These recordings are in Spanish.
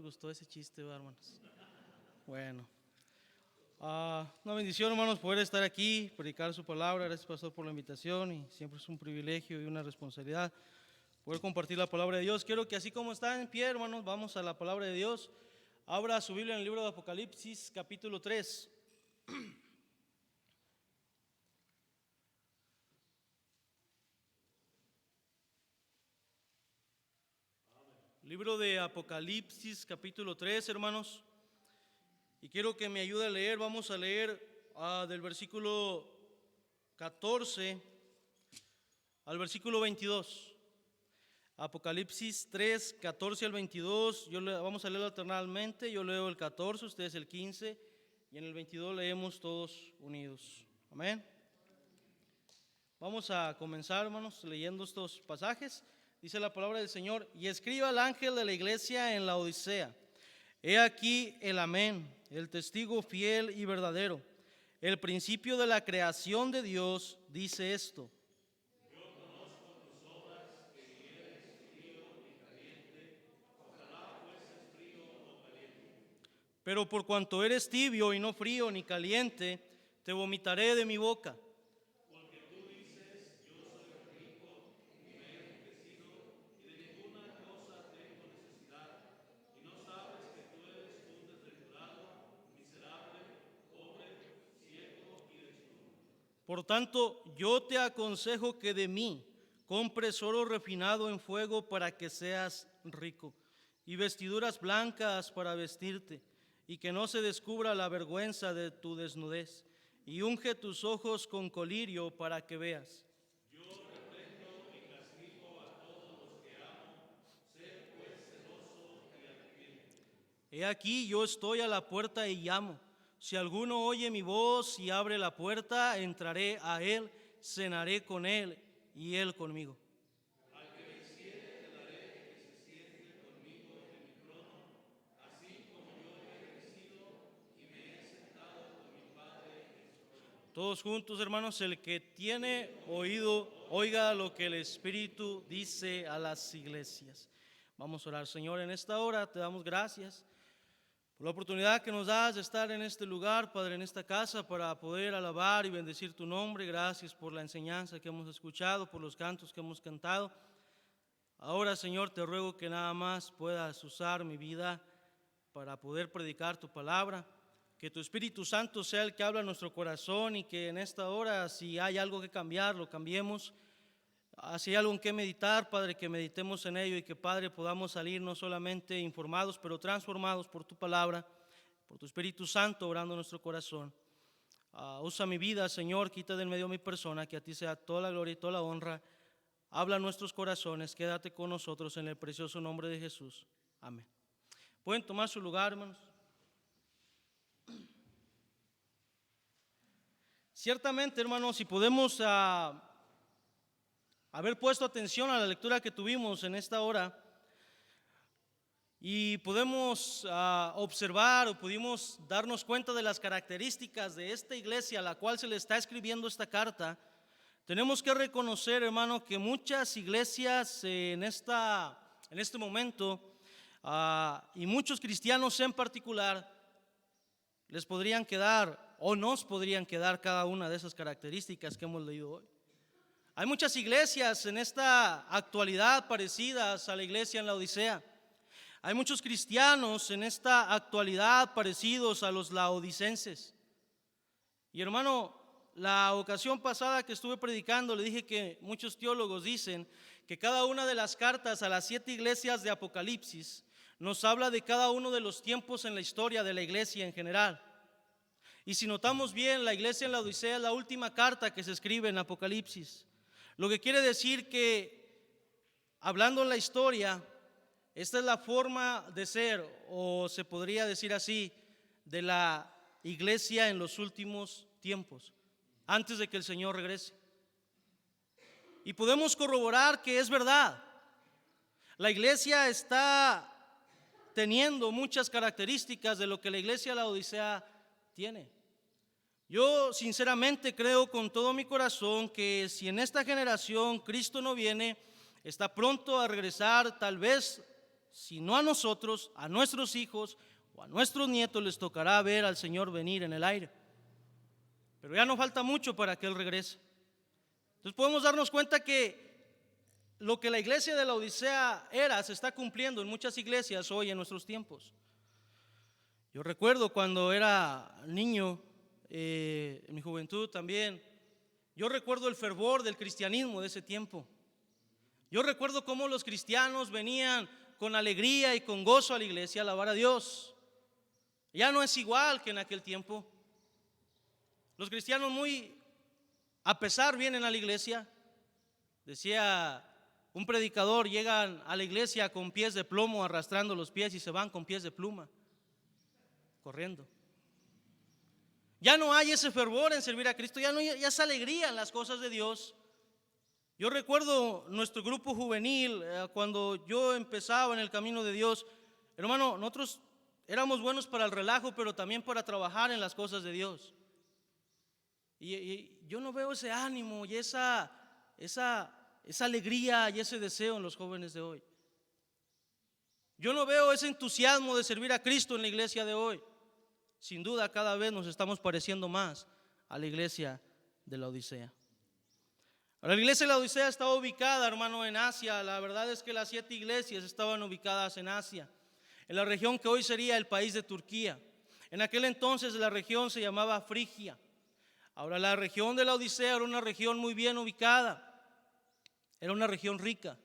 gustó ese chiste, ¿verdad, hermanos? Bueno. Una bendición, hermanos, poder estar aquí, predicar su palabra. Gracias, pastor, por la invitación, y siempre es un privilegio y una responsabilidad poder compartir la palabra de Dios. Quiero que así como están en pie, hermanos, vamos a la palabra de Dios. Abra su Biblia en el libro de Apocalipsis, capítulo 3. Libro de Apocalipsis, capítulo 3, hermanos. Y quiero que me ayude a leer. Vamos a leer del versículo 14 al versículo 22. Apocalipsis 3, 14 al 22. Vamos a leerlo alternadamente. Yo leo el 14, ustedes el 15. Y en el 22 leemos todos unidos. Amén. Vamos a comenzar, hermanos, leyendo estos pasajes. Dice la palabra del Señor: y escriba al ángel de la iglesia en la Odisea: he aquí el amén, el testigo fiel y verdadero, el principio de la creación de Dios, dice esto: yo conozco tus obras, que ni eres frío ni caliente. Ojalá fueses frío o caliente. Pero por cuanto eres tibio y no frío ni caliente, te vomitaré de mi boca. Por tanto, yo te aconsejo que de mí compres oro refinado en fuego para que seas rico, y vestiduras blancas para vestirte, y que no se descubra la vergüenza de tu desnudez, y unge tus ojos con colirio para que veas. Yo reprendo y castigo a todos los que amo, sé pues celoso y arrepiéntete. He aquí, yo estoy a la puerta y llamo. Si alguno oye mi voz y abre la puerta, entraré a él, cenaré con él y él conmigo. Al que venciere, le daré que se siente conmigo en mi trono, así como yo he vencido y me he sentado con mi Padre en su trono. Todos juntos, hermanos: el que tiene oído, oiga lo que el Espíritu dice a las iglesias. Vamos a orar. Señor, en esta hora te damos gracias por la oportunidad que nos das de estar en este lugar, Padre, en esta casa, para poder alabar y bendecir tu nombre. Gracias por la enseñanza que hemos escuchado, por los cantos que hemos cantado. Ahora, Señor, te ruego que nada más puedas usar mi vida para poder predicar tu palabra, que tu Espíritu Santo sea el que habla en nuestro corazón, y que en esta hora, si hay algo que cambiar, lo cambiemos. Si hay algo en que meditar, Padre, que meditemos en ello, y que, Padre, podamos salir no solamente informados, pero transformados por tu palabra, por tu Espíritu Santo obrando en nuestro corazón. Usa mi vida, Señor, quita del medio mi persona, que a ti sea toda la gloria y toda la honra. Habla en nuestros corazones, quédate con nosotros en el precioso nombre de Jesús. Amén. ¿Pueden tomar su lugar, hermanos? Ciertamente, hermanos, si podemos haber puesto atención a la lectura que tuvimos en esta hora, y podemos observar, o pudimos darnos cuenta de las características de esta iglesia a la cual se le está escribiendo esta carta, tenemos que reconocer, hermano, que muchas iglesias en este momento, y muchos cristianos en particular, les podrían quedar, o nos podrían quedar, cada una de esas características que hemos leído hoy. Hay muchas iglesias en esta actualidad parecidas a la iglesia en la Odisea. Hay muchos cristianos en esta actualidad parecidos a los laodicenses. Y, hermano, la ocasión pasada que estuve predicando, le dije que muchos teólogos dicen que cada una de las cartas a las 7 iglesias de Apocalipsis nos habla de cada uno de los tiempos en la historia de la iglesia en general. Y si notamos bien, la iglesia en la Odisea es la última carta que se escribe en Apocalipsis. Lo que quiere decir que, hablando en la historia, esta es la forma de ser, o se podría decir así, de la iglesia en los últimos tiempos, antes de que el Señor regrese. Y podemos corroborar que es verdad. La iglesia está teniendo muchas características de lo que la iglesia de la Odisea tiene. Yo sinceramente creo con todo mi corazón que si en esta generación Cristo no viene, está pronto a regresar, tal vez si no a nosotros, a nuestros hijos o a nuestros nietos les tocará ver al Señor venir en el aire. Pero ya no falta mucho para que Él regrese. Entonces podemos darnos cuenta que lo que la iglesia de la Odisea era se está cumpliendo en muchas iglesias hoy en nuestros tiempos. Yo recuerdo cuando era niño, en mi juventud también, yo recuerdo el fervor del cristianismo de ese tiempo. Yo recuerdo cómo los cristianos venían con alegría y con gozo a la iglesia a alabar a Dios. Ya no es igual que en aquel tiempo. Los cristianos muy a pesar vienen a la iglesia. Decía un predicador, llegan a la iglesia con pies de plomo arrastrando los pies y se van con pies de pluma, corriendo. Ya no hay ese fervor en servir a Cristo, ya no hay esa alegría en las cosas de Dios. Yo recuerdo nuestro grupo juvenil, cuando yo empezaba en el camino de Dios, hermano, nosotros éramos buenos para el relajo, pero también para trabajar en las cosas de Dios. Y yo no veo ese ánimo y esa alegría y ese deseo en los jóvenes de hoy. Yo no veo ese entusiasmo de servir a Cristo en la iglesia de hoy. Sin duda cada vez nos estamos pareciendo más a la iglesia de la Odisea. Ahora, la iglesia de la Odisea estaba ubicada, hermano, en Asia. La verdad es que las 7 iglesias estaban ubicadas en Asia, en la región que hoy sería el país de Turquía. En aquel entonces la región se llamaba Frigia. Ahora, la región de la Odisea era una región muy bien ubicada, era una región rica.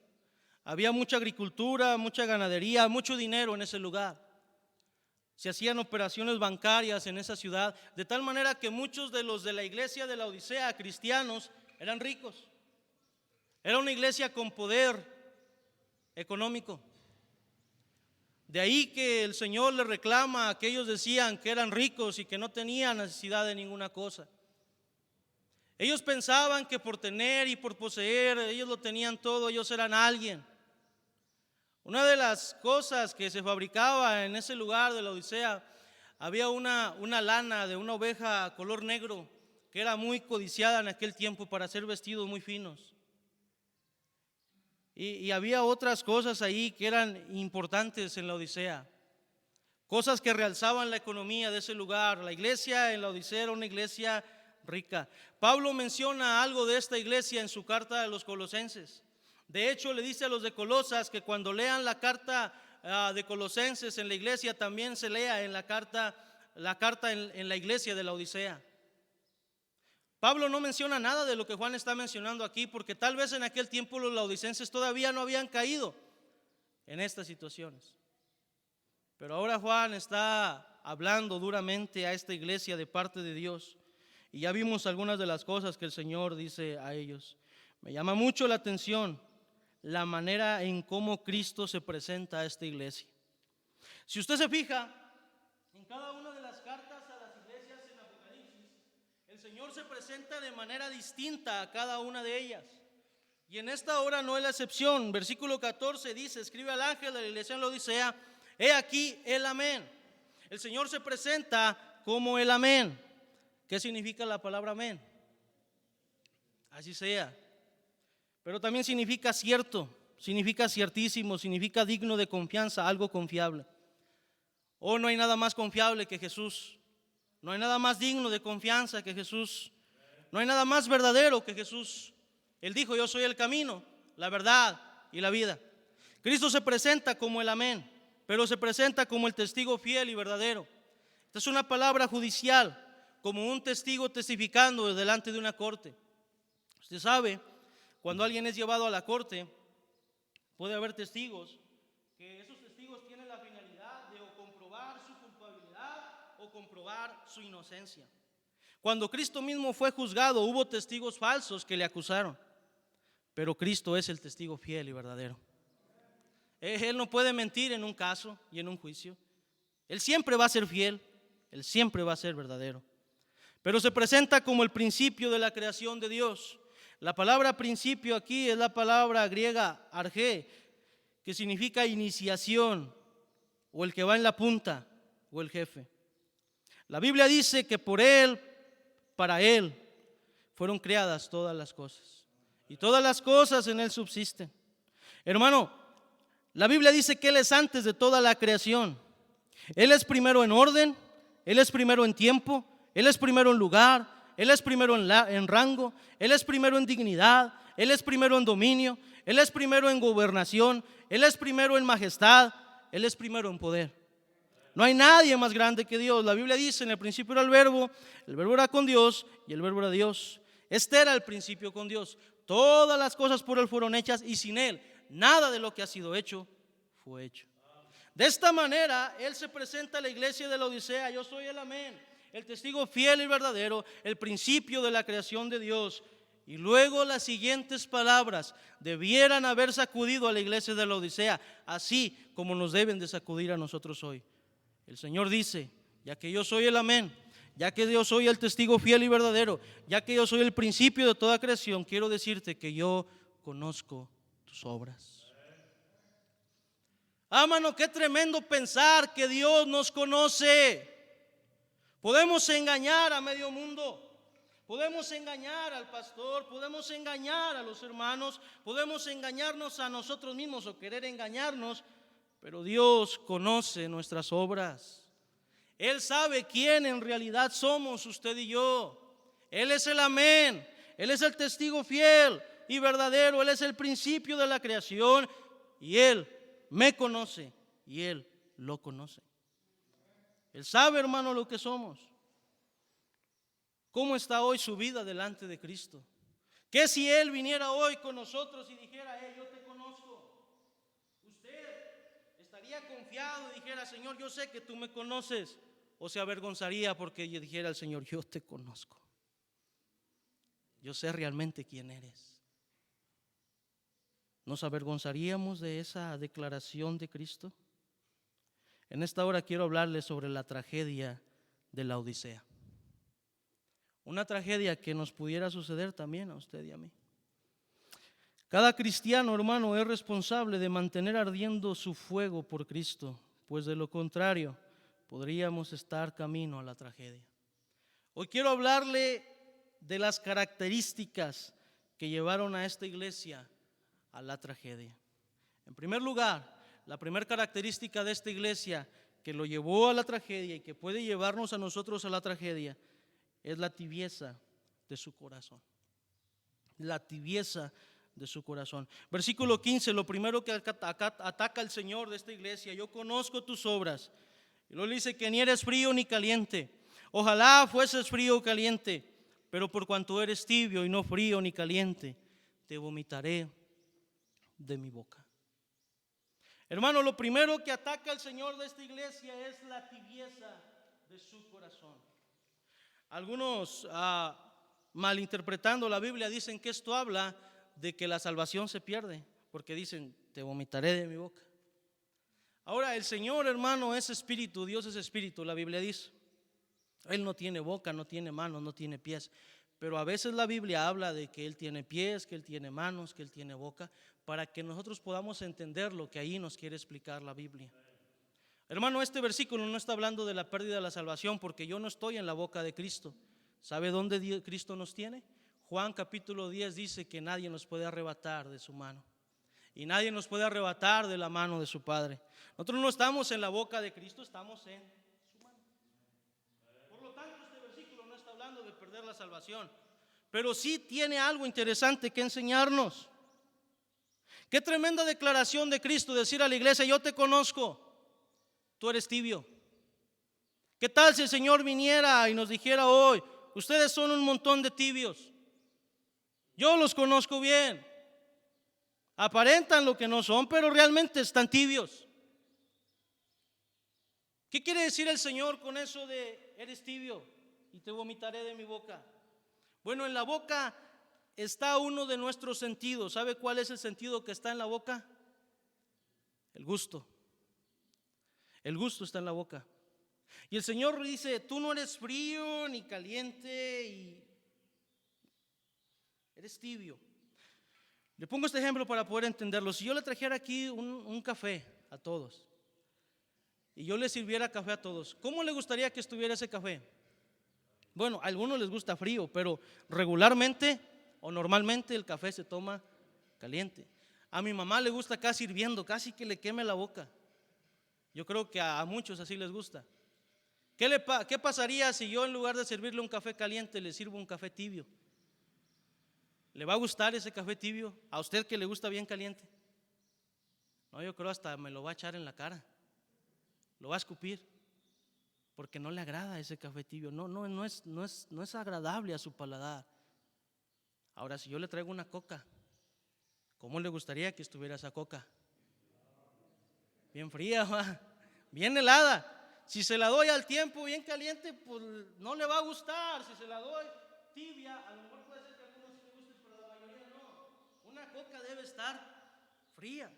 Había mucha agricultura, mucha ganadería, mucho dinero en ese lugar. Se hacían operaciones bancarias en esa ciudad, de tal manera que muchos de los de la iglesia de la Odisea, cristianos, eran ricos. Era una iglesia con poder económico. De ahí que el Señor le reclama a aquellos que decían que eran ricos y que no tenían necesidad de ninguna cosa. Ellos pensaban que por tener y por poseer, ellos lo tenían todo, ellos eran alguien. Una de las cosas que se fabricaba en ese lugar de la Odisea, había una lana de una oveja color negro que era muy codiciada en aquel tiempo para hacer vestidos muy finos. Y había otras cosas ahí que eran importantes en la Odisea, cosas que realzaban la economía de ese lugar. La iglesia en la Odisea era una iglesia rica. Pablo menciona algo de esta iglesia en su carta a los Colosenses. De hecho, le dice a los de Colosas que cuando lean la carta de Colosenses en la iglesia, también se lea en la carta en la iglesia de la Odisea. Pablo no menciona nada de lo que Juan está mencionando aquí, porque tal vez en aquel tiempo los laodicenses todavía no habían caído en estas situaciones. Pero ahora Juan está hablando duramente a esta iglesia de parte de Dios. Y ya vimos algunas de las cosas que el Señor dice a ellos. Me llama mucho la atención la manera en cómo Cristo se presenta a esta iglesia. Si usted se fija, en cada una de las cartas a las iglesias en Apocalipsis, el Señor se presenta de manera distinta a cada una de ellas. Y en esta hora no es la excepción. Versículo 14 dice, escribe al ángel de la iglesia en la Odisea, he aquí el amén. El Señor se presenta como el amén. ¿Qué significa la palabra amén? Así sea. Pero también significa cierto, significa ciertísimo, significa digno de confianza, algo confiable. Oh, no hay nada más confiable que Jesús. No hay nada más digno de confianza que Jesús. No hay nada más verdadero que Jesús. Él dijo, yo soy el camino, la verdad y la vida. Cristo se presenta como el amén, pero se presenta como el testigo fiel y verdadero. Esta es una palabra judicial, como un testigo testificando delante de una corte. Usted sabe, cuando alguien es llevado a la corte, puede haber testigos, que esos testigos tienen la finalidad de o comprobar su culpabilidad o comprobar su inocencia. Cuando Cristo mismo fue juzgado, hubo testigos falsos que le acusaron, pero Cristo es el testigo fiel y verdadero. Él no puede mentir en un caso y en un juicio. Él siempre va a ser fiel, Él siempre va a ser verdadero. Pero se presenta como el principio de la creación de Dios. La palabra principio aquí es la palabra griega arge, que significa iniciación, o el que va en la punta, o el jefe. La Biblia dice que por Él, para Él, fueron creadas todas las cosas. Y todas las cosas en Él subsisten. Hermano, La Biblia dice que Él es antes de toda la creación. Él es primero en orden, Él es primero en tiempo, Él es primero en lugar, Él es primero en rango, Él es primero en dignidad, Él es primero en dominio, Él es primero en gobernación, Él es primero en majestad, Él es primero en poder. No hay nadie más grande que Dios. La Biblia dice: en el principio era el verbo era con Dios y el verbo era Dios. Este era el principio con Dios. Todas las cosas por Él fueron hechas y sin Él nada de lo que ha sido hecho fue hecho. De esta manera Él se presenta a la iglesia de la Odisea: yo soy el amén, el testigo fiel y verdadero, el principio de la creación de Dios. Y luego las siguientes palabras debieran haber sacudido a la iglesia de la Odisea, así como nos deben de sacudir a nosotros hoy. El Señor dice: ya que yo soy el amén, ya que yo soy el testigo fiel y verdadero, ya que yo soy el principio de toda creación, quiero decirte que yo conozco tus obras. Mano, qué tremendo pensar que Dios nos conoce. Podemos engañar a medio mundo, podemos engañar al pastor, podemos engañar a los hermanos, podemos engañarnos a nosotros mismos o querer engañarnos, pero Dios conoce nuestras obras. Él sabe quién en realidad somos usted y yo. Él es el amén, Él es el testigo fiel y verdadero, Él es el principio de la creación y Él me conoce y Él lo conoce. Él sabe, hermano, lo que somos. ¿Cómo está hoy su vida delante de Cristo? ¿Qué si Él viniera hoy con nosotros y dijera: yo te conozco? ¿Usted estaría confiado y dijera: Señor, yo sé que tú me conoces? ¿O se avergonzaría porque yo dijera al Señor: yo te conozco, yo sé realmente quién eres? ¿Nos avergonzaríamos de esa declaración de Cristo? En esta hora quiero hablarles sobre la tragedia de la Odisea. Una tragedia que nos pudiera suceder también a usted y a mí. Cada cristiano, hermano, es responsable de mantener ardiendo su fuego por Cristo, pues de lo contrario podríamos estar camino a la tragedia. Hoy quiero hablarle de las características que llevaron a esta iglesia a la tragedia. En primer lugar, la primera característica de esta iglesia que lo llevó a la tragedia y que puede llevarnos a nosotros a la tragedia es la tibieza de su corazón. La tibieza de su corazón. Versículo 15, lo primero que ataca el Señor de esta iglesia: yo conozco tus obras. Y luego le dice que ni eres frío ni caliente. Ojalá fueses frío o caliente, pero por cuanto eres tibio y no frío ni caliente, te vomitaré de mi boca. Hermano, lo primero que ataca el Señor de esta iglesia es la tibieza de su corazón. Algunos, malinterpretando la Biblia, dicen que esto habla de que la salvación se pierde, porque dicen: te vomitaré de mi boca. Ahora, el Señor, hermano, es espíritu, Dios es espíritu, la Biblia dice. Él no tiene boca, no tiene manos, no tiene pies. Pero a veces la Biblia habla de que Él tiene pies, que Él tiene manos, que Él tiene boca, para que nosotros podamos entender lo que ahí nos quiere explicar la Biblia. Hermano, este versículo no está hablando de la pérdida de la salvación, porque yo no estoy en la boca de Cristo. ¿Sabe dónde Cristo nos tiene? Juan capítulo 10 dice que nadie nos puede arrebatar de su mano. Y nadie nos puede arrebatar de la mano de su Padre. Nosotros no estamos en la boca de Cristo, estamos en su mano. Por lo tanto, este versículo no está hablando de perder la salvación, pero sí tiene algo interesante que enseñarnos. Qué tremenda declaración de Cristo, decir a la iglesia: yo te conozco, tú eres tibio. ¿Qué tal si el Señor viniera y nos dijera hoy: ustedes son un montón de tibios, yo los conozco bien, aparentan lo que no son, pero realmente están tibios? ¿Qué quiere decir el Señor con eso de eres tibio y te vomitaré de mi boca? Bueno, en la boca está uno de nuestros sentidos. ¿Sabe cuál es el sentido que está en la boca? El gusto. El gusto está en la boca. Y el Señor dice: tú no eres frío ni caliente y eres tibio. Le pongo este ejemplo para poder entenderlo. Si yo le trajera aquí un café a todos y yo le sirviera café a todos, ¿cómo le gustaría que estuviera ese café? Bueno, a algunos les gusta frío, pero regularmente o normalmente el café se toma caliente. A mi mamá le gusta casi hirviendo, casi que le queme la boca. Yo creo que a muchos así les gusta. ¿Qué pasaría si yo en lugar de servirle un café caliente le sirvo un café tibio? ¿Le va a gustar ese café tibio? ¿A usted que le gusta bien caliente? No, yo creo hasta me lo va a echar en la cara. Lo va a escupir. Porque no le agrada ese café tibio. No es agradable a su paladar. Ahora, si yo le traigo una coca, ¿cómo le gustaría que estuviera esa coca? Bien fría, ¿va? Bien helada. Si se la doy al tiempo bien caliente, pues no le va a gustar. Si se la doy tibia, a lo mejor puede ser que a algunos sí le guste, pero a la mayoría no. Una coca debe estar fría.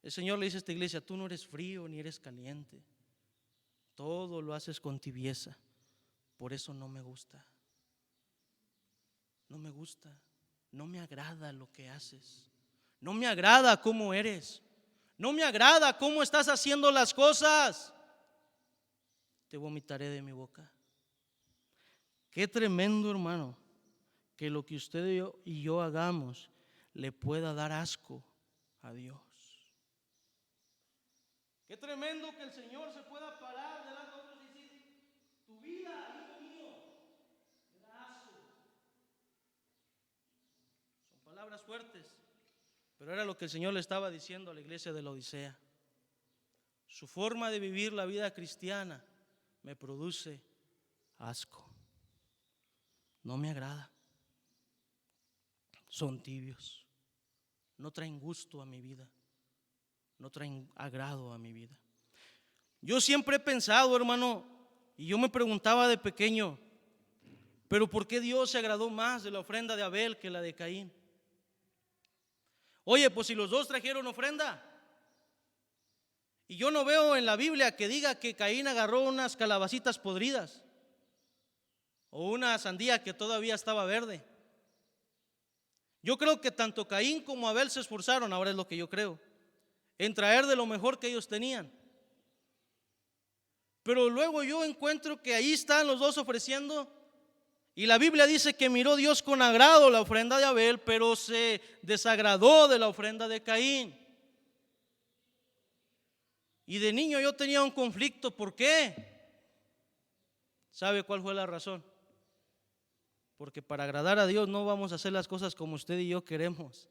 El Señor le dice a esta iglesia: tú no eres frío ni eres caliente. Todo lo haces con tibieza. Por eso no me gusta. No me gusta. No me agrada lo que haces. No me agrada cómo eres. No me agrada cómo estás haciendo las cosas. Te vomitaré de mi boca. Qué tremendo, hermano, que lo que usted y yo hagamos le pueda dar asco a Dios. Qué tremendo que el Señor se pueda parar delante de nosotros y decir: tu vida, hijo mío, me da asco. Son palabras fuertes, pero era lo que el Señor le estaba diciendo a la iglesia de la Odisea. Su forma de vivir la vida cristiana me produce asco. No me agrada. Son tibios. No traen gusto a mi vida. No traen agrado a mi vida. Yo siempre he pensado, hermano, y yo me preguntaba de pequeño, pero ¿por qué Dios se agradó más de la ofrenda de Abel que la de Caín? Oye, pues si los dos trajeron ofrenda. Y yo no veo en la Biblia que diga que Caín agarró unas calabacitas podridas o una sandía que todavía estaba verde. Yo creo que tanto Caín como Abel se esforzaron, ahora es lo que yo creo, en traer de lo mejor que ellos tenían. Pero luego yo encuentro que ahí están los dos ofreciendo, y la Biblia dice que miró Dios con agrado la ofrenda de Abel, pero se desagradó de la ofrenda de Caín. Y de niño yo tenía un conflicto. ¿Por qué? ¿Sabe cuál fue la razón? Porque para agradar a Dios no vamos a hacer las cosas como usted y yo queremos.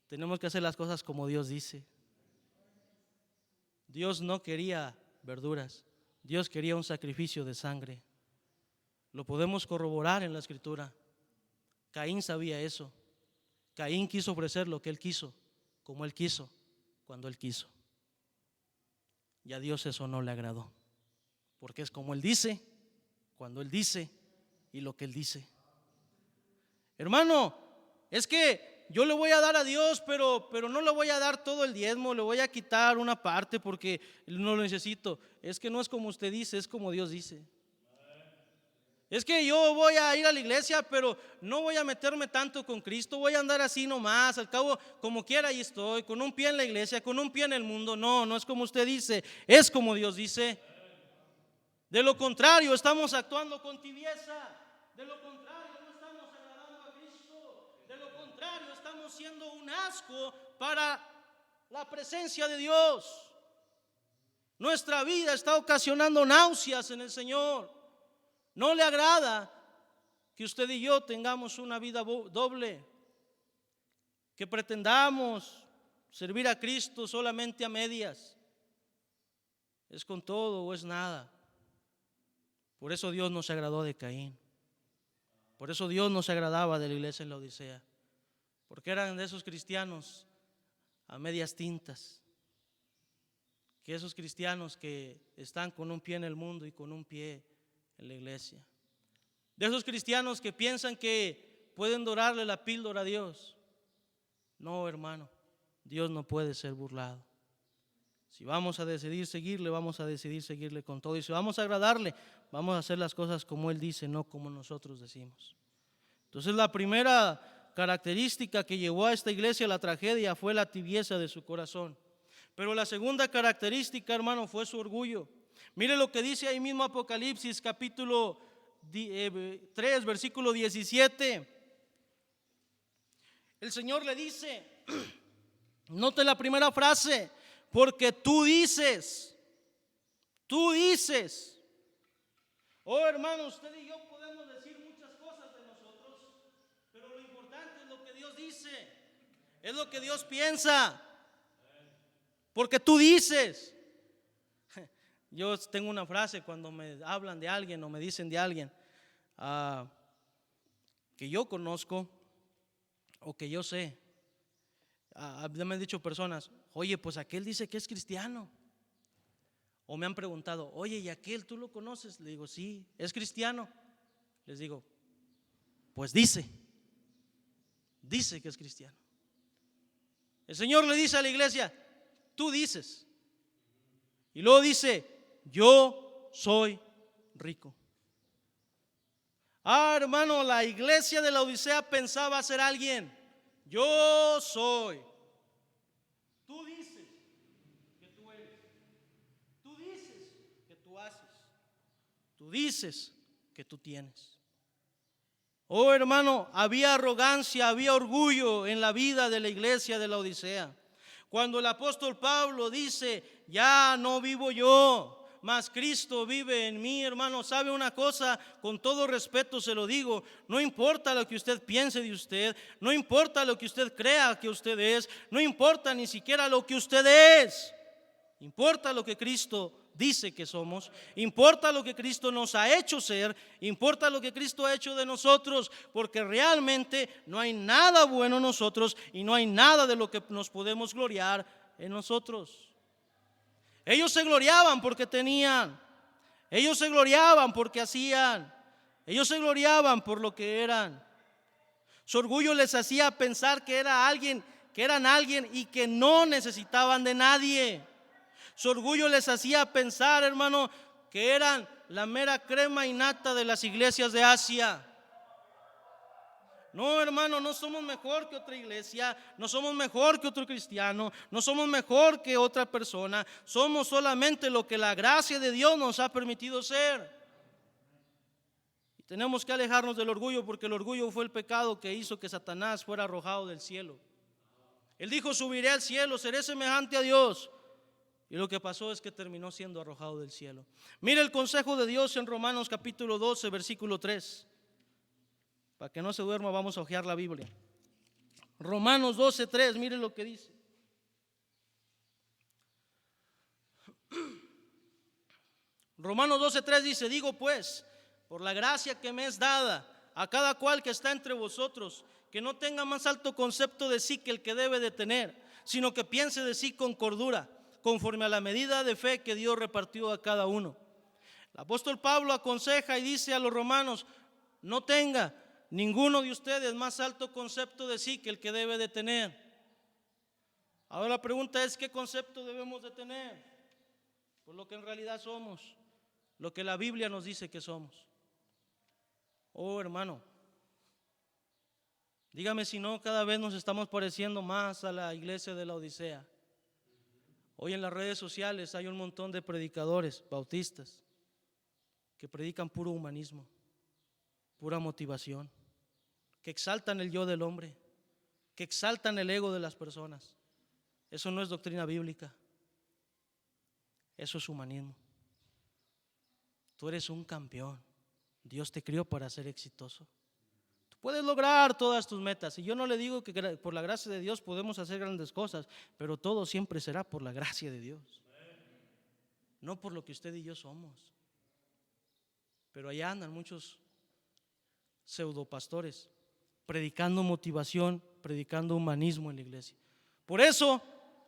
Tenemos que hacer las cosas como Dios dice. Dios no quería verduras. Dios quería un sacrificio de sangre. Lo podemos corroborar en la Escritura. Caín sabía eso. Caín quiso ofrecer lo que él quiso, como él quiso, cuando él quiso. Y a Dios eso no le agradó. Porque es como él dice, cuando él dice y lo que él dice. Hermano, es que yo le voy a dar a Dios, pero no le voy a dar todo el diezmo, le voy a quitar una parte porque no lo necesito. Es que no es como usted dice, es como Dios dice. Es que yo voy a ir a la iglesia, pero no voy a meterme tanto con Cristo, voy a andar así nomás, al cabo como quiera ahí estoy, con un pie en la iglesia, con un pie en el mundo. No es como usted dice, es como Dios dice. De lo contrario, estamos actuando con tibieza. De lo contrario, no estamos agradando a Cristo. De lo contrario, estamos siendo un asco para la presencia de Dios. Nuestra vida está ocasionando náuseas en el Señor. No le agrada que usted y yo tengamos una vida doble, que pretendamos servir a Cristo solamente a medias. ¿Es con todo o es nada? Por eso Dios no se agradó de Caín. Por eso Dios no se agradaba de la iglesia en la Odisea. Porque eran de esos cristianos a medias tintas. Que esos cristianos que están con un pie en el mundo y con un pie en la iglesia. De esos cristianos que piensan que pueden dorarle la píldora a Dios. No, hermano, Dios no puede ser burlado. Si vamos a decidir seguirle, vamos a decidir seguirle con todo. Y si vamos a agradarle, vamos a hacer las cosas como Él dice, no como nosotros decimos. Entonces la primera característica que llevó a esta iglesia a la tragedia fue la tibieza de su corazón. Pero la segunda característica, hermano, fue su orgullo. Mire lo que dice ahí mismo Apocalipsis capítulo 3, versículo 17. el Señor le dice, note la primera frase, porque tú dices. Oh, hermano, usted y yo podemos decir muchas cosas de nosotros, pero lo importante es lo que Dios dice, es lo que Dios piensa, porque tú dices. Yo tengo una frase cuando me hablan de alguien o me dicen de alguien que yo conozco o que yo sé. Me han dicho personas, oye, pues aquel dice que es cristiano. O me han preguntado, oye, ¿y aquel tú lo conoces? Le digo, sí, ¿es cristiano? Les digo, pues dice que es cristiano. El Señor le dice a la iglesia, tú dices. Y luego dice, yo soy rico. Hermano, la iglesia de la Odisea pensaba ser alguien. Yo soy. Tú dices que tú eres. Tú dices que tú haces. Tú dices que tú tienes. Oh, hermano, había arrogancia, había orgullo en la vida de la iglesia de la Odisea. Cuando el apóstol Pablo dice, ya no vivo yo, mas Cristo vive en mí, hermano, ¿sabe una cosa? Con todo respeto se lo digo, no importa lo que usted piense de usted, no importa lo que usted crea que usted es, no importa ni siquiera lo que usted es, importa lo que Cristo dice que somos, importa lo que Cristo nos ha hecho ser, importa lo que Cristo ha hecho de nosotros, porque realmente no hay nada bueno en nosotros y no hay nada de lo que nos podemos gloriar en nosotros. Ellos se gloriaban porque tenían, ellos se gloriaban porque hacían, ellos se gloriaban por lo que eran. Su orgullo les hacía pensar que eran alguien y que no necesitaban de nadie. Su orgullo les hacía pensar, hermano, que eran la mera crema y nata de las iglesias de Asia. No, hermano, no somos mejor que otra iglesia, no somos mejor que otro cristiano, no somos mejor que otra persona, somos solamente lo que la gracia de Dios nos ha permitido ser. Y tenemos que alejarnos del orgullo, porque el orgullo fue el pecado que hizo que Satanás fuera arrojado del cielo. Él dijo, subiré al cielo, seré semejante a Dios. Y lo que pasó es que terminó siendo arrojado del cielo. Mire el consejo de Dios en Romanos capítulo 12, versículo 3. Para que no se duerma, vamos a hojear la Biblia. Romanos 12, 3, mire lo que dice. Romanos 12, 3 dice, digo pues, por la gracia que me es dada a cada cual que está entre vosotros, que no tenga más alto concepto de sí que el que debe de tener, sino que piense de sí con cordura, conforme a la medida de fe que Dios repartió a cada uno. El apóstol Pablo aconseja y dice a los romanos, no tenga ninguno de ustedes más alto concepto de sí que el que debe de tener. Ahora la pregunta es, ¿qué concepto debemos de tener? Pues lo que en realidad somos, lo que la Biblia nos dice que somos. Oh, hermano, dígame si no, cada vez nos estamos pareciendo más a la iglesia de la Odisea. Hoy en las redes sociales hay un montón de predicadores bautistas que predican puro humanismo, pura motivación, que exaltan el yo del hombre, que exaltan el ego de las personas. Eso no es doctrina bíblica, eso es humanismo. Tú eres un campeón, Dios te crió para ser exitoso. Tú puedes lograr todas tus metas, y yo no le digo que por la gracia de Dios podemos hacer grandes cosas, pero todo siempre será por la gracia de Dios, no por lo que usted y yo somos. Pero allá andan muchos pseudopastores predicando motivación, predicando humanismo en la iglesia. Por eso,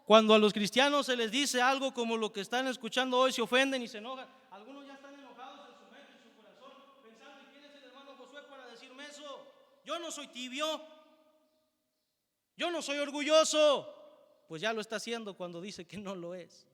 cuando a los cristianos se les dice algo como lo que están escuchando hoy, se ofenden y se enojan. Algunos ya están enojados en su mente y su corazón, pensando, ¿y quién es el hermano Josué para decirme eso? Yo no soy tibio, yo no soy orgulloso. Pues ya lo está haciendo cuando dice que no lo es.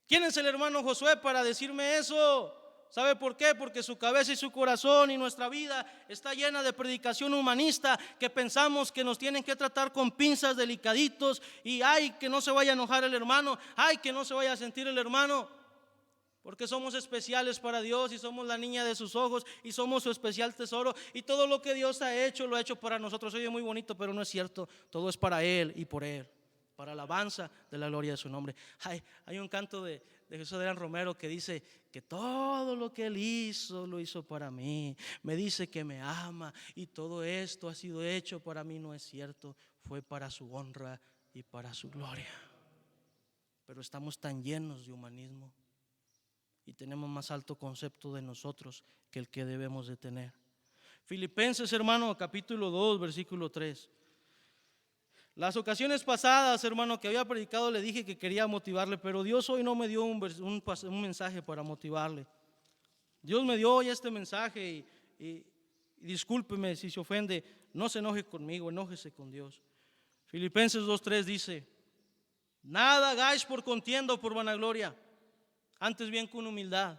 ¿Quién es el hermano Josué para decirme eso? ¿Sabe por qué? Porque su cabeza y su corazón y nuestra vida está llena de predicación humanista, que pensamos que nos tienen que tratar con pinzas, delicaditos, y ay, que no se vaya a enojar el hermano, ay, que no se vaya a sentir el hermano. porque somos especiales para Dios y somos la niña de sus ojos y somos su especial tesoro, y todo lo que Dios ha hecho lo ha hecho para nosotros. Oye, muy bonito, pero no es cierto. Todo es para Él y por Él, para alabanza de la gloria de su nombre. Hay un canto de Jesús Adrián Romero que dice que todo lo que Él hizo lo hizo para mí. Me dice que me ama y todo esto ha sido hecho para mí. No es cierto, fue para su honra y para su gloria. Pero estamos tan llenos de humanismo y tenemos más alto concepto de nosotros que el que debemos de tener. Filipenses, hermano, capítulo 2, versículo 3. Las ocasiones pasadas, hermano, que había predicado, le dije que quería motivarle, pero Dios hoy no me dio un mensaje para motivarle. Dios me dio hoy este mensaje y discúlpeme si se ofende, no se enoje conmigo, enójese con Dios. Filipenses 2:3 dice: nada hagáis por contienda o por vanagloria, antes bien con humildad,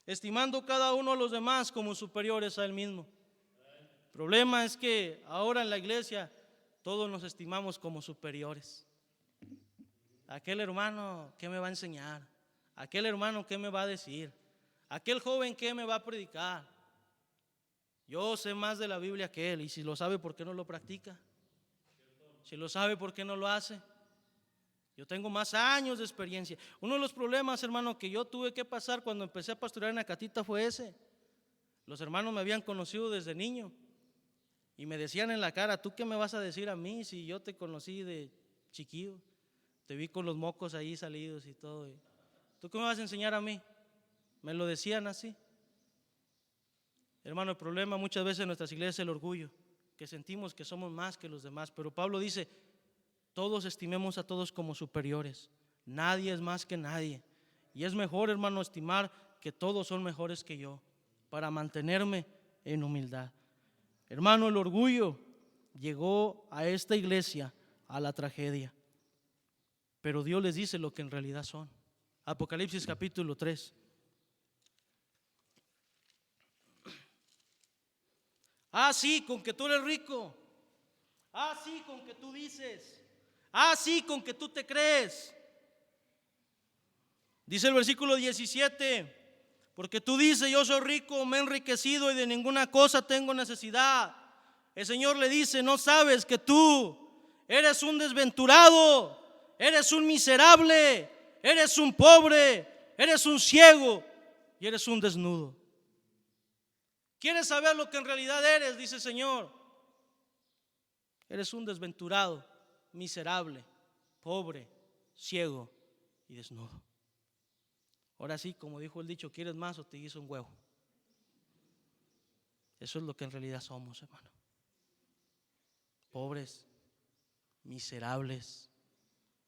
estimando cada uno a los demás como superiores a él mismo. El problema es que ahora en la iglesia todos nos estimamos como superiores. Aquel hermano, ¿qué me va a enseñar? Aquel hermano, ¿qué me va a decir? Aquel joven, ¿qué me va a predicar? Yo sé más de la Biblia que él, y si lo sabe, ¿por qué no lo practica? Si lo sabe, ¿por qué no lo hace? Yo tengo más años de experiencia. Uno de los problemas, hermano, que yo tuve que pasar cuando empecé a pastorear en Acatita fue ese. Los hermanos me habían conocido desde niño y me decían en la cara: ¿tú qué me vas a decir a mí si yo te conocí de chiquillo? Te vi con los mocos ahí salidos y todo. ¿Tú qué me vas a enseñar a mí? Me lo decían así. Hermano, el problema muchas veces en nuestras iglesias es el orgullo, que sentimos que somos más que los demás. Pero Pablo dice: todos estimemos a todos como superiores. Nadie es más que nadie. Y es mejor, hermano, estimar que todos son mejores que yo, para mantenerme en humildad. Hermano, el orgullo llegó a esta iglesia a la tragedia. Pero Dios les dice lo que en realidad son. Apocalipsis capítulo 3. Sí, con que tú eres rico. Sí, con que tú dices. Sí, con que tú te crees. Dice el versículo 17: porque tú dices: yo soy rico, me he enriquecido y de ninguna cosa tengo necesidad. El Señor le dice: no sabes que tú eres un desventurado, eres un miserable, eres un pobre, eres un ciego y eres un desnudo. ¿Quieres saber lo que en realidad eres? Dice el Señor. Eres un desventurado, miserable, pobre, ciego y desnudo. Ahora sí, como dijo el dicho: ¿quieres más o te guiso un huevo? Eso es lo que en realidad somos, hermano. Pobres, miserables,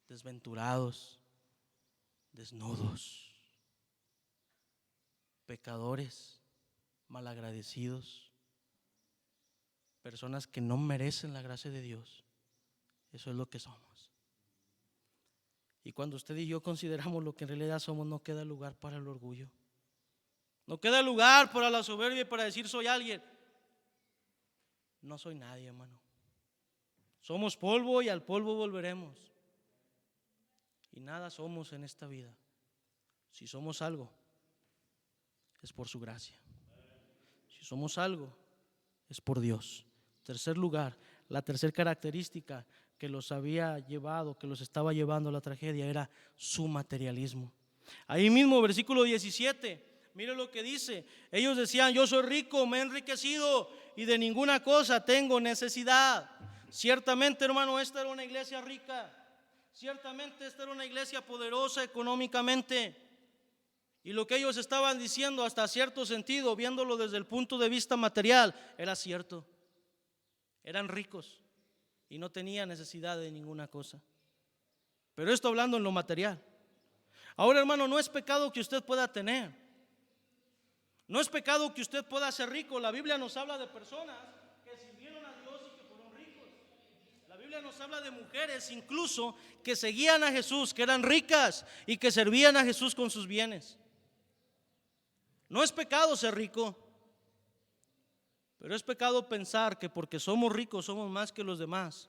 desventurados, desnudos, pecadores, malagradecidos, personas que no merecen la gracia de Dios. Eso es lo que somos. Y cuando usted y yo consideramos lo que en realidad somos, no queda lugar para el orgullo. No queda lugar para la soberbia y para decir: soy alguien. No soy nadie, hermano. Somos polvo y al polvo volveremos. Y nada somos en esta vida. Si somos algo, es por su gracia. Si somos algo, es por Dios. Tercer lugar, la tercera característica que los había llevado, que los estaba llevando a la tragedia, era su materialismo. Ahí mismo, versículo 17, mire lo que dice. Ellos decían: yo soy rico, me he enriquecido y de ninguna cosa tengo necesidad. Ciertamente, hermano, esta era una iglesia rica. Ciertamente esta era una iglesia poderosa económicamente. Y lo que ellos estaban diciendo, hasta cierto sentido, viéndolo desde el punto de vista material, era cierto. Eran ricos y no tenían necesidad de ninguna cosa. Pero esto hablando en lo material. Ahora, hermano, no es pecado que usted pueda tener. No es pecado que usted pueda ser rico. La Biblia nos habla de personas que sirvieron a Dios y que fueron ricos. La Biblia nos habla de mujeres incluso que seguían a Jesús, que eran ricas y que servían a Jesús con sus bienes. No es pecado ser rico, pero es pecado pensar que porque somos ricos somos más que los demás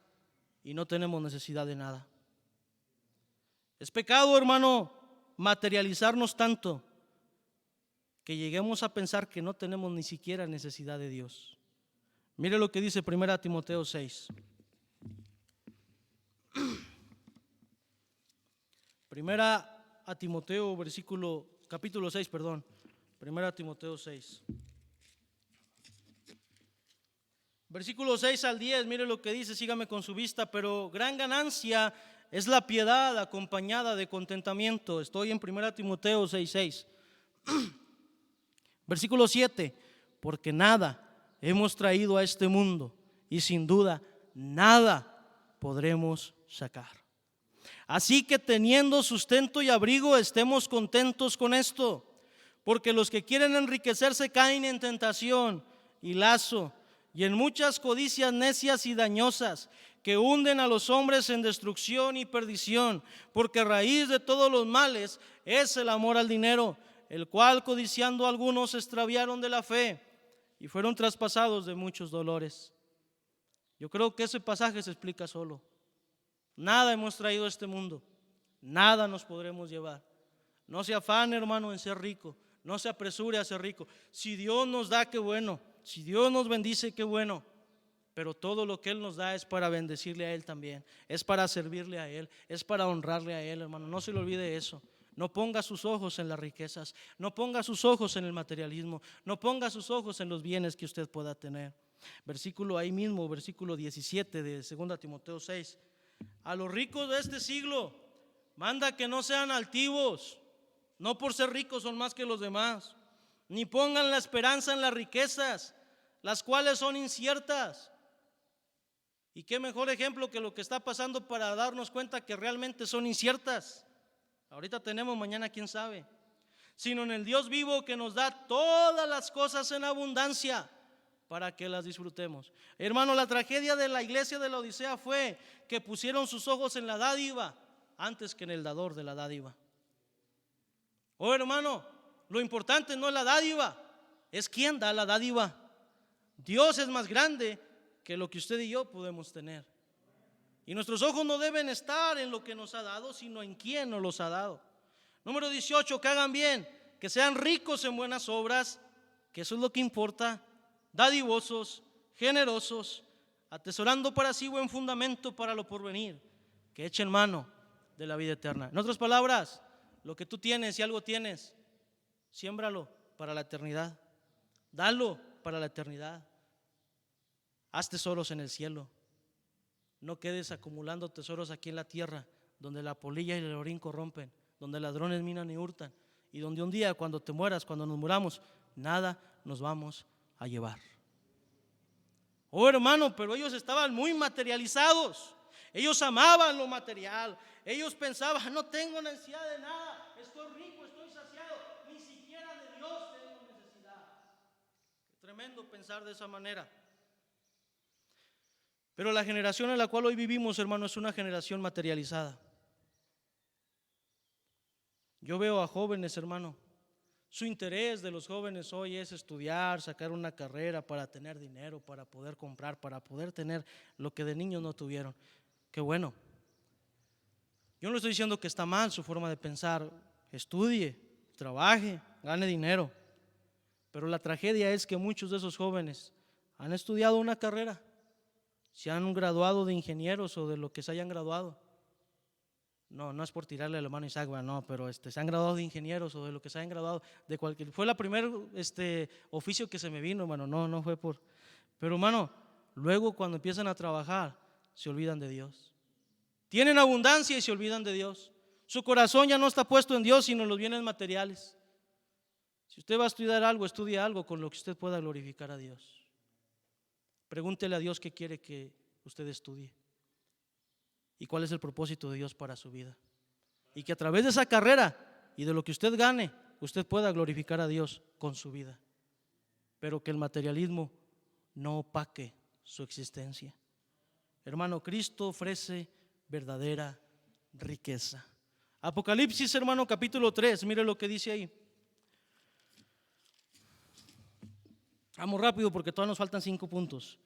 y no tenemos necesidad de nada. Es pecado, hermano, materializarnos tanto que lleguemos a pensar que no tenemos ni siquiera necesidad de Dios. Mire lo que dice 1 Timoteo 6. Primera a Timoteo, capítulo 6, perdón. 1 Timoteo 6. Versículo 6 al 10, mire lo que dice, sígame con su vista. Pero gran ganancia es la piedad acompañada de contentamiento. Estoy en 1 Timoteo 6:6. Versículo 7. Porque nada hemos traído a este mundo y sin duda nada podremos sacar. Así que teniendo sustento y abrigo, estemos contentos con esto. Porque los que quieren enriquecerse caen en tentación y lazo y en muchas codicias necias y dañosas que hunden a los hombres en destrucción y perdición. Porque raíz de todos los males es el amor al dinero, el cual codiciando algunos se extraviaron de la fe y fueron traspasados de muchos dolores. Yo creo que ese pasaje se explica solo. Nada hemos traído a este mundo, nada nos podremos llevar. No se afane, hermano, en ser rico, no se apresure a ser rico. Si Dios nos da, qué bueno. Si Dios nos bendice, qué bueno. Pero todo lo que Él nos da es para bendecirle a Él también, es para servirle a Él, es para honrarle a Él, hermano. No se le olvide eso. No ponga sus ojos en las riquezas, no ponga sus ojos en el materialismo, no ponga sus ojos en los bienes que usted pueda tener. Versículo 17 de 2 Timoteo 6. A los ricos de este siglo manda que no sean altivos, no por ser ricos son más que los demás, ni pongan la esperanza en las riquezas, las cuales son inciertas. Y qué mejor ejemplo que lo que está pasando para darnos cuenta que realmente son inciertas. Ahorita tenemos, mañana quién sabe. Sino en el Dios vivo que nos da todas las cosas en abundancia para que las disfrutemos. Hermano, la tragedia de la iglesia de la Odisea fue que pusieron sus ojos en la dádiva antes que en el dador de la dádiva. Oh, hermano, lo importante no es la dádiva, es quién da la dádiva. Dios es más grande que lo que usted y yo podemos tener. Y nuestros ojos no deben estar en lo que nos ha dado, sino en quién nos los ha dado. Número 18, que hagan bien, que sean ricos en buenas obras, que eso es lo que importa, dadivosos, generosos, atesorando para sí buen fundamento para lo porvenir, que echen mano de la vida eterna. En otras palabras, lo que tú tienes, si algo tienes, siémbralo para la eternidad, dalo para la eternidad. Haz tesoros en el cielo. No quedes acumulando tesoros aquí en la tierra, donde la polilla y el orín corrompen, donde ladrones minan y hurtan, y donde un día cuando te mueras, cuando nos muramos, nada nos vamos a llevar. Oh, hermano, pero ellos estaban muy materializados. Ellos amaban lo material. Ellos pensaban, no tengo necesidad de nada, estoy rico, estoy saciado, ni siquiera de Dios tengo necesidad. Qué tremendo pensar de esa manera. Pero la generación en la cual hoy vivimos, hermano, es una generación materializada. Yo veo a jóvenes, hermano, su interés de los jóvenes hoy es estudiar, sacar una carrera para tener dinero, para poder comprar, para poder tener lo que de niños no tuvieron. Qué bueno. Yo no estoy diciendo que está mal su forma de pensar. Estudie, trabaje, gane dinero. Pero la tragedia es que muchos de esos jóvenes han estudiado una carrera, se han graduado de ingenieros o de lo que se hayan graduado. No es por tirarle a la mano a Isaac, no, pero se han graduado de ingenieros o de lo que se hayan graduado de cualquier. Fue la primer oficio que se me vino, hermano, no fue por. Pero, hermano, luego cuando empiezan a trabajar, se olvidan de Dios. Tienen abundancia y se olvidan de Dios. Su corazón ya no está puesto en Dios, sino en los bienes materiales. Si usted va a estudiar algo, estudie algo con lo que usted pueda glorificar a Dios. Pregúntele a Dios qué quiere que usted estudie y cuál es el propósito de Dios para su vida. Y que a través de esa carrera y de lo que usted gane, usted pueda glorificar a Dios con su vida. Pero que el materialismo no opaque su existencia. Hermano, Cristo ofrece verdadera riqueza. Apocalipsis, hermano, capítulo 3, mire lo que dice ahí. Vamos rápido porque todavía nos faltan 5 puntos.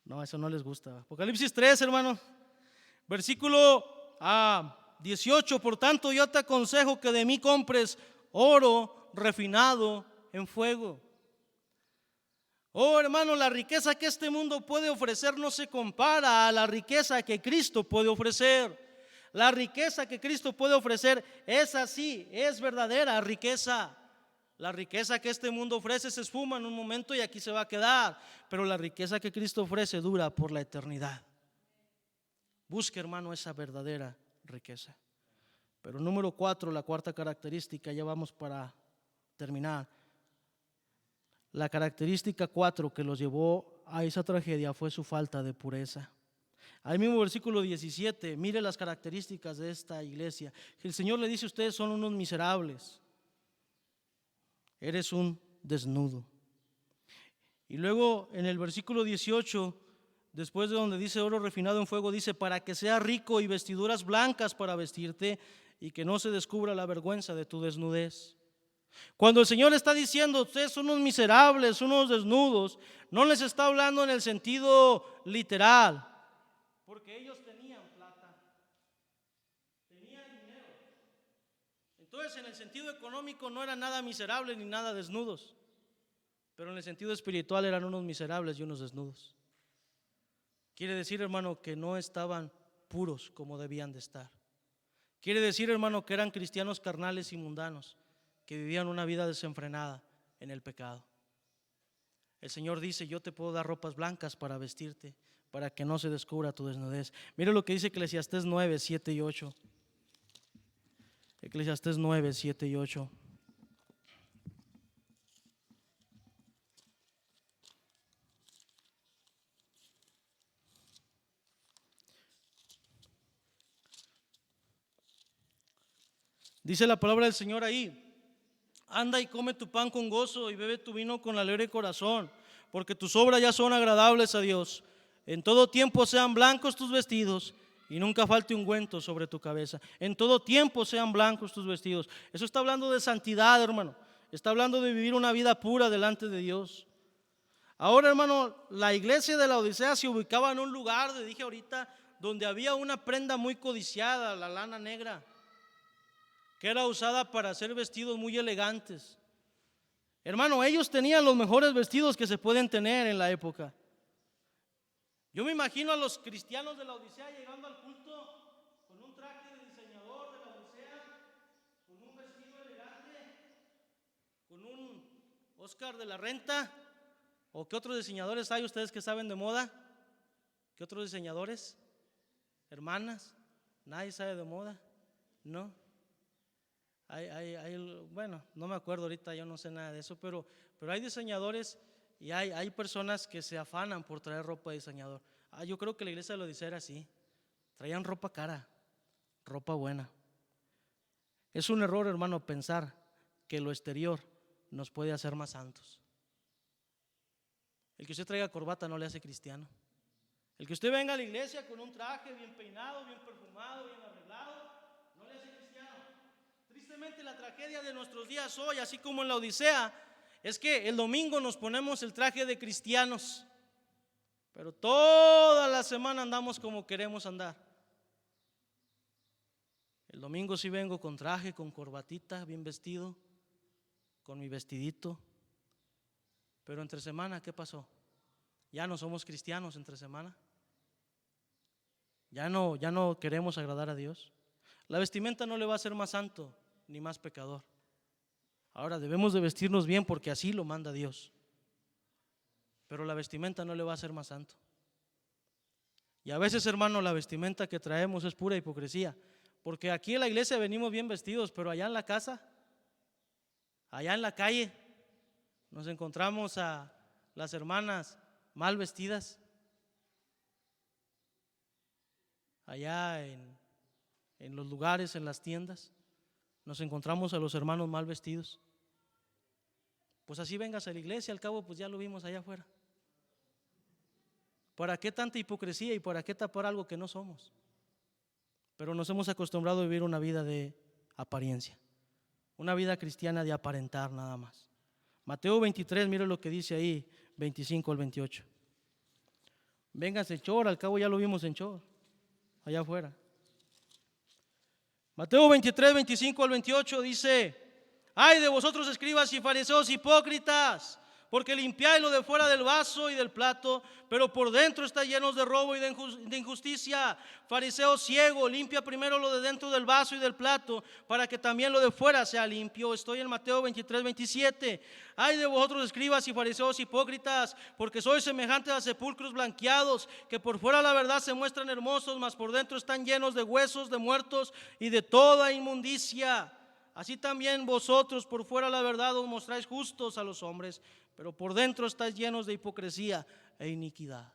No, eso no les gusta. Apocalipsis 3, hermano, versículo 18. Por tanto, yo te aconsejo que de mí compres oro refinado en fuego. Oh, hermano, la riqueza que este mundo puede ofrecer no se compara a la riqueza que Cristo puede ofrecer. La riqueza que Cristo puede ofrecer es así, es verdadera riqueza. La riqueza que este mundo ofrece se esfuma en un momento y aquí se va a quedar, pero la riqueza que Cristo ofrece dura por la eternidad. Busque, hermano, esa verdadera riqueza. Pero número 4, la cuarta característica, ya vamos para terminar. La característica 4 que los llevó a esa tragedia fue su falta de pureza. Ahí mismo versículo 17, mire las características de esta iglesia. El Señor le dice: ustedes son unos miserables, eres un desnudo. Y luego en el versículo 18, después de donde dice oro refinado en fuego, dice: para que seas rico y vestiduras blancas para vestirte y que no se descubra la vergüenza de tu desnudez. Cuando el Señor está diciendo ustedes son unos miserables, unos desnudos, no les está hablando en el sentido literal, porque ellos tenían plata, tenían dinero. Entonces en el sentido económico no eran nada miserables ni nada desnudos, pero en el sentido espiritual eran unos miserables y unos desnudos. Quiere decir, hermano, que no estaban puros como debían de estar. Quiere decir, hermano, que eran cristianos carnales y mundanos, que vivían una vida desenfrenada en el pecado. El Señor dice: yo te puedo dar ropas blancas para vestirte, para que no se descubra tu desnudez. Mire lo que dice Eclesiastés 9, 7 y 8. Eclesiastés 9, 7 y 8. Dice la palabra del Señor ahí: anda y come tu pan con gozo y bebe tu vino con alegre corazón, porque tus obras ya son agradables a Dios. En todo tiempo sean blancos tus vestidos y nunca falte ungüento sobre tu cabeza. En todo tiempo sean blancos tus vestidos. Eso está hablando de santidad, hermano. Está hablando de vivir una vida pura delante de Dios. Ahora, hermano, la iglesia de la Odisea se ubicaba en un lugar, le dije ahorita, donde había una prenda muy codiciada, la lana negra, que era usada para hacer vestidos muy elegantes. Hermano, ellos tenían los mejores vestidos que se pueden tener en la época. Yo me imagino a los cristianos de la Odisea llegando al culto con un traje de diseñador de la Odisea, con un vestido elegante, con un Oscar de la Renta. ¿O qué otros diseñadores hay ustedes que saben de moda? ¿Qué otros diseñadores? Hermanas, nadie sabe de moda, ¿no? Bueno, no me acuerdo ahorita, yo no sé nada de eso, pero hay diseñadores y hay personas que se afanan por traer ropa de diseñador. Yo creo que la iglesia de la Odisea era así, traían ropa cara, ropa buena. Es un error, hermano, pensar que lo exterior nos puede hacer más santos. El que usted traiga corbata no le hace cristiano. El que usted venga a la iglesia con un traje bien peinado, bien perfumado, bien arreglado, no le hace cristiano. Tristemente, la tragedia de nuestros días hoy, así como en la Odisea, es que el domingo nos ponemos el traje de cristianos, pero toda la semana andamos como queremos andar. El domingo sí vengo con traje, con corbatita, bien vestido, con mi vestidito, pero entre semana, ¿qué pasó? Ya no somos cristianos entre semana. Ya no queremos agradar a Dios. La vestimenta no le va a hacer más santo ni más pecador. Ahora debemos de vestirnos bien porque así lo manda Dios, pero la vestimenta no le va a hacer más santo. Y a veces, hermano, la vestimenta que traemos es pura hipocresía, porque aquí en la iglesia venimos bien vestidos, pero allá en la casa, allá en la calle, nos encontramos a las hermanas mal vestidas. Allá en los lugares, en las tiendas, nos encontramos a los hermanos mal vestidos. Pues así vengas a la iglesia, al cabo pues ya lo vimos allá afuera. ¿Para qué tanta hipocresía y para qué tapar algo que no somos? Pero nos hemos acostumbrado a vivir una vida de apariencia, una vida cristiana de aparentar nada más. Mateo 23, mire lo que dice ahí, 25 al 28. Vénganse en chor, al cabo ya lo vimos en chor, allá afuera. Mateo 23, 25 al 28 dice: Ay de vosotros, escribas y fariseos hipócritas, porque limpiáis lo de fuera del vaso y del plato, pero por dentro está llenos de robo y de injusticia. Fariseo ciego, limpia primero lo de dentro del vaso y del plato, para que también lo de fuera sea limpio. Estoy en Mateo 23:27. Ay de vosotros, escribas y fariseos hipócritas, porque sois semejantes a sepulcros blanqueados, que por fuera la verdad se muestran hermosos, mas por dentro están llenos de huesos de muertos y de toda inmundicia. Así también vosotros por fuera la verdad os mostráis justos a los hombres, pero por dentro estáis llenos de hipocresía e iniquidad.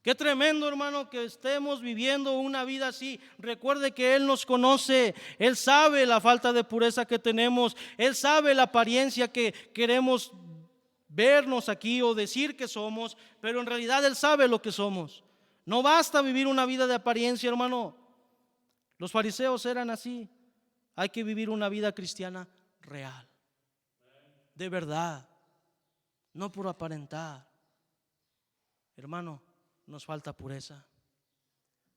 Qué tremendo, hermano, que estemos viviendo una vida así. Recuerde que Él nos conoce, Él sabe la falta de pureza que tenemos, Él sabe la apariencia que queremos vernos aquí o decir que somos, pero en realidad Él sabe lo que somos. No basta vivir una vida de apariencia, hermano. Los fariseos eran así. Hay que vivir una vida cristiana real, de verdad, no por aparentar. Hermano, nos falta pureza.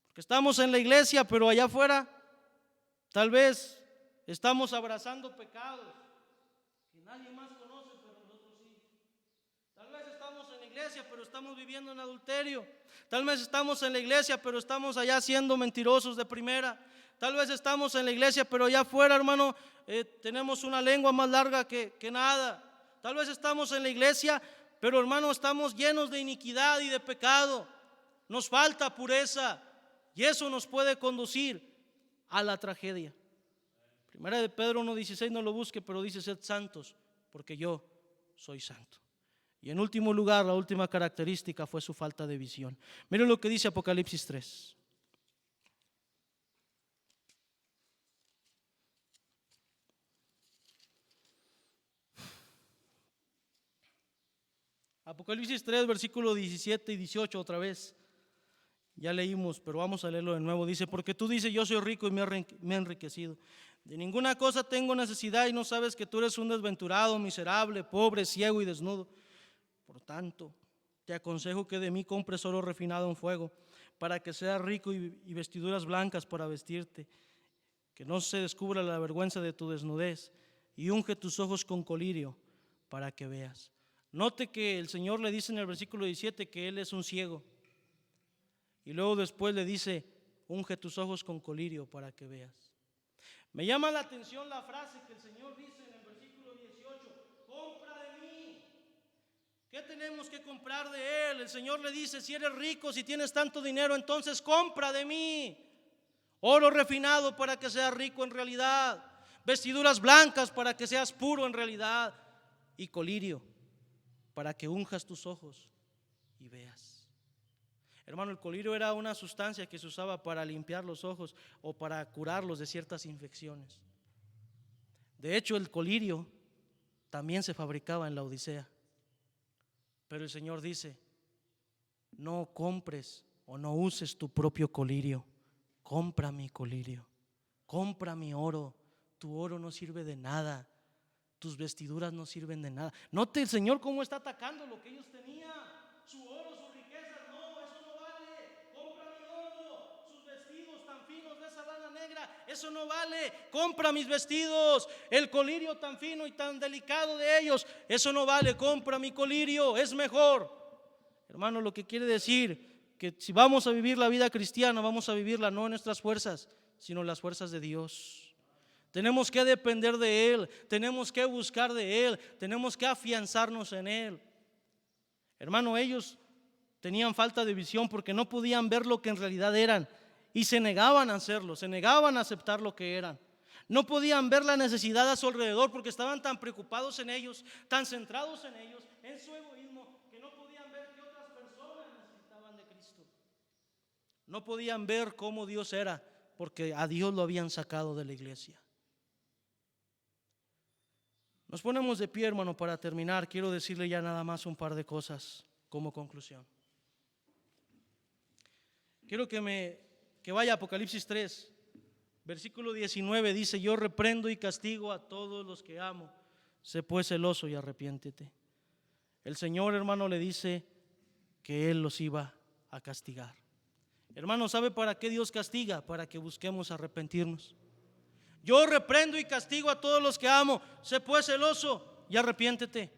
Porque estamos en la iglesia, pero allá afuera tal vez estamos abrazando pecados que nadie más conoce, pero nosotros sí. Tal vez estamos en la iglesia, pero estamos viviendo en adulterio. Tal vez estamos en la iglesia, pero estamos allá siendo mentirosos de primera. Tal vez estamos en la iglesia, pero allá afuera, hermano, tenemos una lengua más larga que nada. Tal vez estamos en la iglesia, pero hermano, estamos llenos de iniquidad y de pecado. Nos falta pureza y eso nos puede conducir a la tragedia. Primera de Pedro 1:16, no lo busque, pero dice: sed santos, porque yo soy santo. Y en último lugar, la última característica fue su falta de visión. Miren lo que dice Apocalipsis 3. Apocalipsis 3, versículo 17 y 18 otra vez. Ya leímos, pero vamos a leerlo de nuevo. Dice: porque tú dices, yo soy rico y me he enriquecido. De ninguna cosa tengo necesidad y no sabes que tú eres un desventurado, miserable, pobre, ciego y desnudo. Por tanto, te aconsejo que de mí compres oro refinado en fuego, para que seas rico y vestiduras blancas para vestirte, que no se descubra la vergüenza de tu desnudez, y unge tus ojos con colirio para que veas. Note que el Señor le dice en el versículo 17 que Él es un ciego. Y luego después le dice: unge tus ojos con colirio para que veas. Me llama la atención la frase que el Señor dice en el versículo 18: compra de mí. ¿Qué tenemos que comprar de Él? El Señor le dice: si eres rico, si tienes tanto dinero, entonces compra de mí. Oro refinado para que seas rico en realidad, vestiduras blancas para que seas puro en realidad, y colirio para que unjas tus ojos y veas. Hermano, el colirio era una sustancia que se usaba para limpiar los ojos o para curarlos de ciertas infecciones. De hecho, el colirio también se fabricaba en la Odisea. Pero el Señor dice: no compres o no uses tu propio colirio, compra mi colirio, compra mi oro. Tu oro no sirve de nada, tus vestiduras no sirven de nada. Note el Señor cómo está atacando lo que ellos tenían, su oro, sus riquezas. No, eso no vale. Compra mi oro, sus vestidos tan finos de esa lana negra, eso no vale. Compra mis vestidos, el colirio tan fino y tan delicado de ellos, eso no vale. Compra mi colirio, es mejor. Hermano, lo que quiere decir que si vamos a vivir la vida cristiana, vamos a vivirla no en nuestras fuerzas, sino en las fuerzas de Dios. Tenemos que depender de Él, tenemos que buscar de Él, tenemos que afianzarnos en Él. Hermano, ellos tenían falta de visión porque no podían ver lo que en realidad eran y se negaban a hacerlo, se negaban a aceptar lo que eran. No podían ver la necesidad a su alrededor porque estaban tan preocupados en ellos, tan centrados en ellos, en su egoísmo, que no podían ver que otras personas necesitaban de Cristo. No podían ver cómo Dios era porque a Dios lo habían sacado de la iglesia. Nos ponemos de pie, hermano, para terminar. Quiero decirle ya nada más un par de cosas como conclusión. Quiero que vaya a Apocalipsis 3, versículo 19, dice: yo reprendo y castigo a todos los que amo, sé pues celoso y arrepiéntete. El Señor, hermano, le dice que Él los iba a castigar. Hermano, ¿sabe para qué Dios castiga? Para que busquemos arrepentirnos. Yo reprendo y castigo a todos los que amo. Sé pues celoso y arrepiéntete.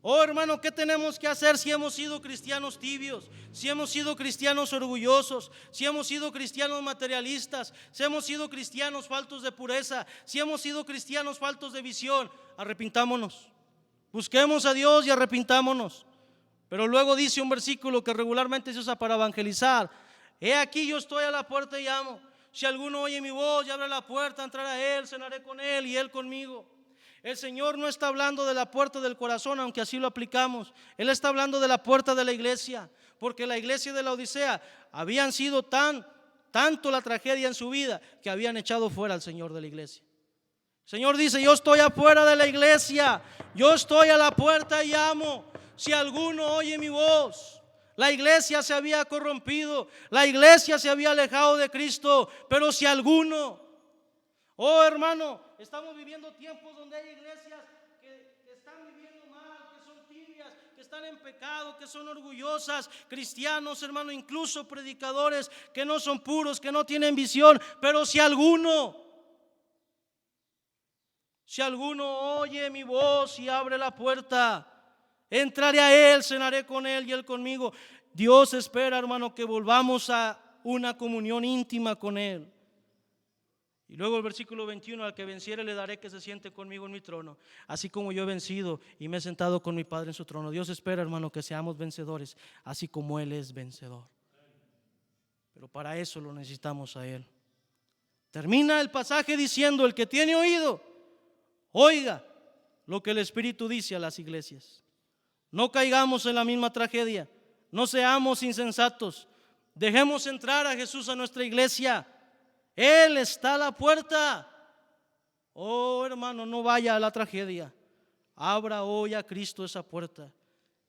Oh hermano, ¿qué tenemos que hacer si hemos sido cristianos tibios? Si hemos sido cristianos orgullosos, si hemos sido cristianos materialistas, si hemos sido cristianos faltos de pureza, si hemos sido cristianos faltos de visión. Arrepintámonos. Busquemos a Dios y arrepintámonos. Pero luego dice un versículo que regularmente se usa para evangelizar: he aquí yo estoy a la puerta y llamo. Si alguno oye mi voz y abre la puerta, entraré a él, cenaré con él y él conmigo. El Señor no está hablando de la puerta del corazón, aunque así lo aplicamos. Él está hablando de la puerta de la iglesia, porque la iglesia de la Odisea habían sido tanto la tragedia en su vida que habían echado fuera al Señor de la iglesia. El Señor dice: yo estoy afuera de la iglesia, yo estoy a la puerta y llamo. Si alguno oye mi voz. La iglesia se había corrompido, la iglesia se había alejado de Cristo, pero si alguno, oh hermano, estamos viviendo tiempos donde hay iglesias que están viviendo mal, que son tibias, que están en pecado, que son orgullosas, cristianos, hermano, incluso predicadores que no son puros, que no tienen visión. Pero si alguno oye mi voz y abre la puerta, entraré a él, cenaré con él y él conmigo. Dios espera, hermano, que volvamos a una comunión íntima con él. Y luego el versículo 21: al que venciere le daré que se siente conmigo en mi trono, así como yo he vencido y me he sentado con mi Padre en su trono. Dios espera, hermano, que seamos vencedores, así como Él es vencedor. Pero para eso lo necesitamos a Él. Termina el pasaje diciendo: el que tiene oído, oiga lo que el Espíritu dice a las iglesias. No caigamos en la misma tragedia, no seamos insensatos, dejemos entrar a Jesús a nuestra iglesia. Él está a la puerta. Oh hermano, no vaya a la tragedia. Abra hoy a Cristo esa puerta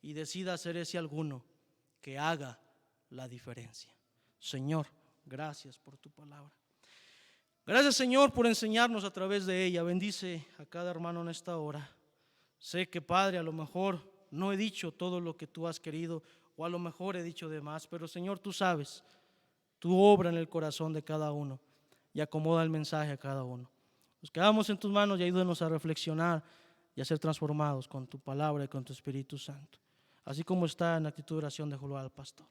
y decida ser ese alguno que haga la diferencia. Señor, gracias por tu palabra. Gracias, Señor, por enseñarnos a través de ella. Bendice a cada hermano en esta hora. Sé que, Padre, a lo mejor no he dicho todo lo que tú has querido, o a lo mejor he dicho de más, pero Señor, tú sabes, tú obra en el corazón de cada uno y acomoda el mensaje a cada uno. Nos quedamos en tus manos y ayúdanos a reflexionar y a ser transformados con tu palabra y con tu Espíritu Santo, así como está en la actitud de oración de Julio al pastor.